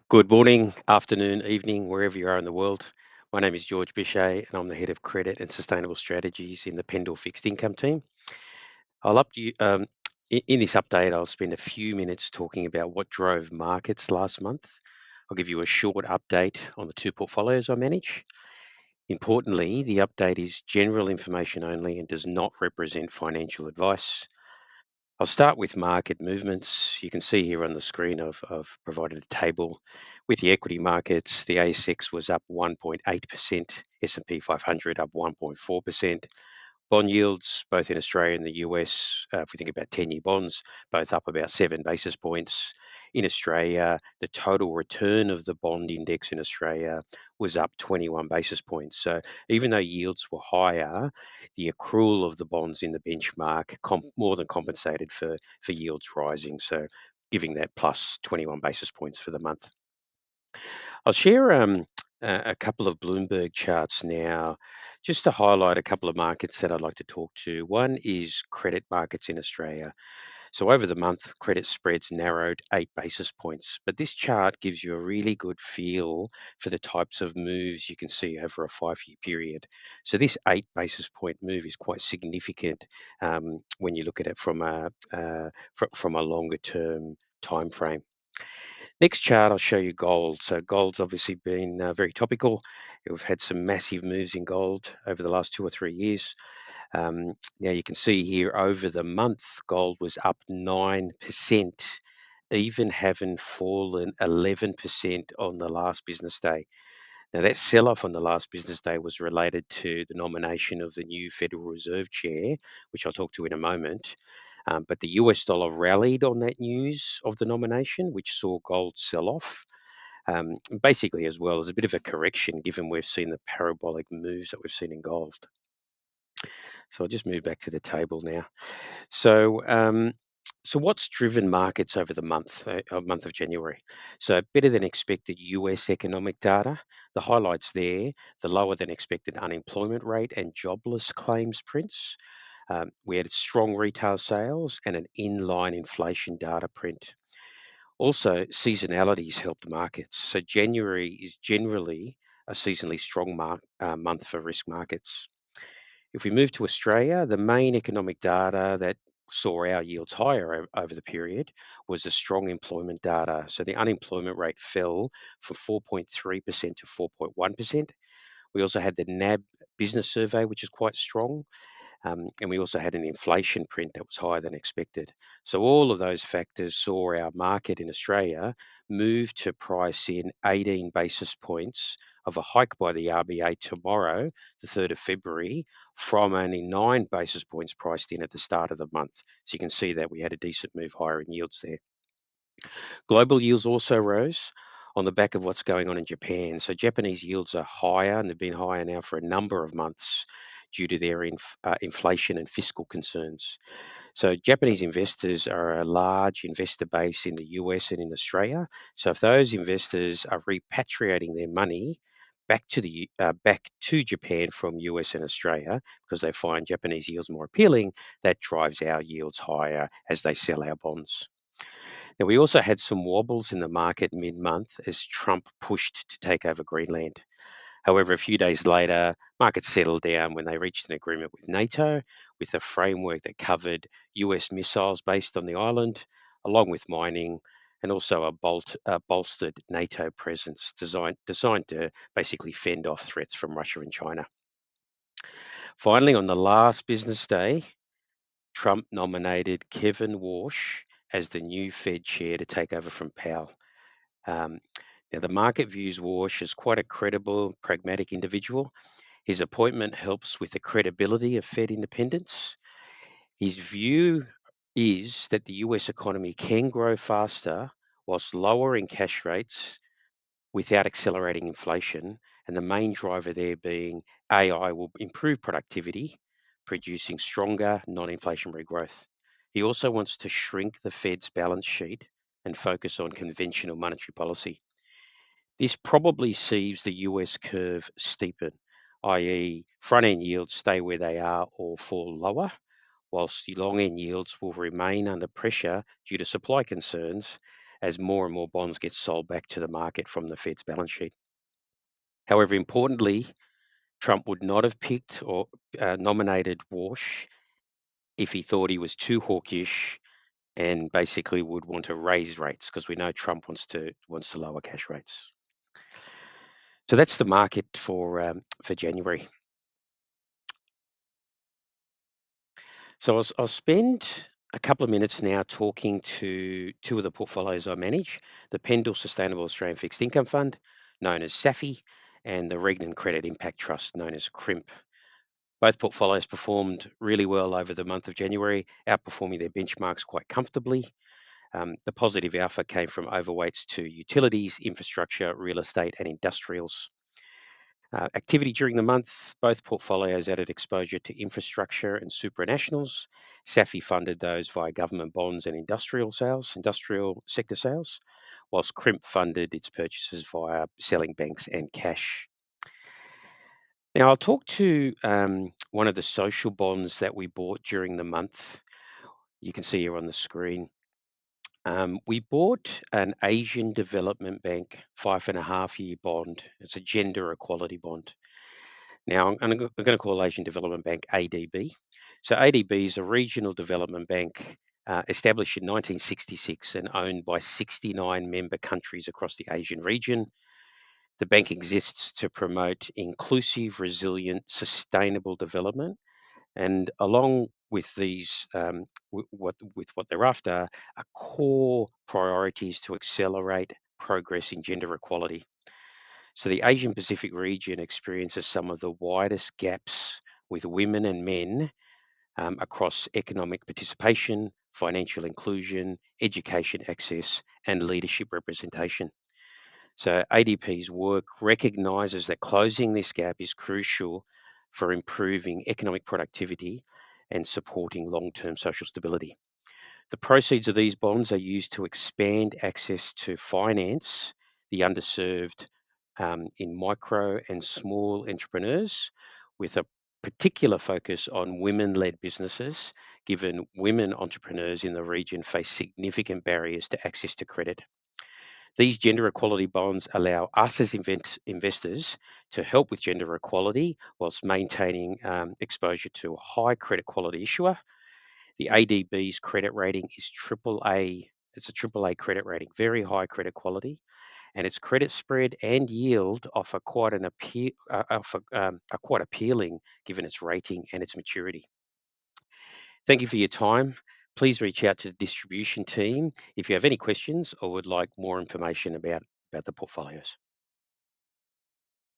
Good morning, afternoon, evening, wherever you are in the world. My name is George Bishay, and I'm the head of credit and sustainable strategies in the Pendal fixed income team. I'll up to you. In this update, I'll spend a few minutes talking about what drove markets last month. I'll give you a short update on the two portfolios I manage. Importantly, the update is general information only and does not represent financial advice. I'll start with market movements. You can see here on the screen, I've provided a table with the equity markets. The ASX was up 1.8%, S&P 500 up 1.4%. Bond yields, both in Australia and the US, if we think about 10-year bonds, both up about 7 basis points. In Australia, the total return of the bond index in Australia was up 21 basis points. So even though yields were higher, the accrual of the bonds in the benchmark more than compensated for yields rising. So giving that plus 21 basis points for the month. I'll share a couple of Bloomberg charts now, just to highlight a couple of markets that I'd like to talk to. One is credit markets in Australia. So over the month, credit spreads narrowed 8 basis points, but this chart gives you a really good feel for the types of moves you can see over a 5-year period. So this 8 basis point move is quite significant when you look at it from a longer term time frame. Next chart, I'll show you gold. So gold's obviously been very topical. We've had some massive moves in gold over the last 2 or 3 years. Now you can see here over the month, gold was up 9%, even having fallen 11% on the last business day. Now that sell-off on the last business day was related to the nomination of the new Federal Reserve Chair, which I'll talk to in a moment. But the US dollar rallied on that news of the nomination, which saw gold sell off. Basically, as well as a bit of a correction, given we've seen the parabolic moves that we've seen in gold. So I'll just move back to the table now. So what's driven markets over the month of January? So better than expected US economic data. The highlights there, the lower than expected unemployment rate and jobless claims prints. We had strong retail sales and an inline inflation data print. Also, seasonalities helped markets. So January is generally a seasonally strong month for risk markets. If we move to Australia, the main economic data that saw our yields higher over the period was the strong employment data. So the unemployment rate fell from 4.3% to 4.1%. We also had the NAB business survey, which is quite strong. And we also had an inflation print that was higher than expected. So all of those factors saw our market in Australia move to price in 18 basis points of a hike by the RBA tomorrow, the 3rd of February, from only 9 basis points priced in at the start of the month. So you can see that we had a decent move higher in yields there. Global yields also rose on the back of what's going on in Japan. So Japanese yields are higher, and they've been higher now for a number of months due to their inflation and fiscal concerns. So Japanese investors are a large investor base in the US and in Australia. So if those investors are repatriating their money back to Japan from US and Australia because they find Japanese yields more appealing, that drives our yields higher as they sell our bonds. Now, we also had some wobbles in the market mid-month as Trump pushed to take over Greenland. However, a few days later, markets settled down when they reached an agreement with NATO, with a framework that covered US missiles based on the island, along with mining, and also a bolstered NATO presence designed to basically fend off threats from Russia and China. Finally, on the last business day, Trump nominated Kevin Warsh as the new Fed chair to take over from Powell. Now, the market views Warsh as quite a credible, pragmatic individual. His appointment helps with the credibility of Fed independence. His view is that the US economy can grow faster whilst lowering cash rates without accelerating inflation, and the main driver there being AI will improve productivity, producing stronger non-inflationary growth. He also wants to shrink the Fed's balance sheet and focus on conventional monetary policy. This probably sees the US curve steepen, i.e., front-end yields stay where they are or fall lower, whilst the long-end yields will remain under pressure due to supply concerns as more and more bonds get sold back to the market from the Fed's balance sheet. However, importantly, Trump would not have picked or nominated Walsh if he thought he was too hawkish and basically would want to raise rates, because we know Trump wants to lower cash rates. So that's the market for January. So I'll spend a couple of minutes now talking to two of the portfolios I manage: the Pendal Sustainable Australian Fixed Income Fund, known as SAFI, and the Regnan Credit Impact Trust, known as CRIMP. Both portfolios performed really well over the month of January, outperforming their benchmarks quite comfortably. The positive alpha came from overweights to utilities, infrastructure, real estate, and industrials. Activity during the month, both portfolios added exposure to infrastructure and supranationals. SAFI funded those via government bonds and industrial sector sales, whilst CRIMP funded its purchases via selling banks and cash. Now, I'll talk to one of the social bonds that we bought during the month. You can see here on the screen. We bought an Asian Development Bank 5.5-year bond. It's a gender equality bond. Now, I'm going to call Asian Development Bank ADB. So ADB is a regional development bank established in 1966 and owned by 69 member countries across the Asian region. The bank exists to promote inclusive, resilient, sustainable development, and along with these, with what they're after, a core priority is to accelerate progress in gender equality. So the Asian Pacific region experiences some of the widest gaps with women and men across economic participation, financial inclusion, education access, and leadership representation. So ADP's work recognises that closing this gap is crucial for improving economic productivity and supporting long-term social stability. The proceeds of these bonds are used to expand access to finance the underserved in micro and small entrepreneurs, with a particular focus on women-led businesses, given women entrepreneurs in the region face significant barriers to access to credit. These gender equality bonds allow us as investors to help with gender equality whilst maintaining exposure to a high credit quality issuer. The ADB's credit rating is AAA. It's a AAA credit rating, very high credit quality, and its credit spread and yield offer are quite appealing given its rating and its maturity. Thank you for your time. Please reach out to the distribution team if you have any questions or would like more information about the portfolios.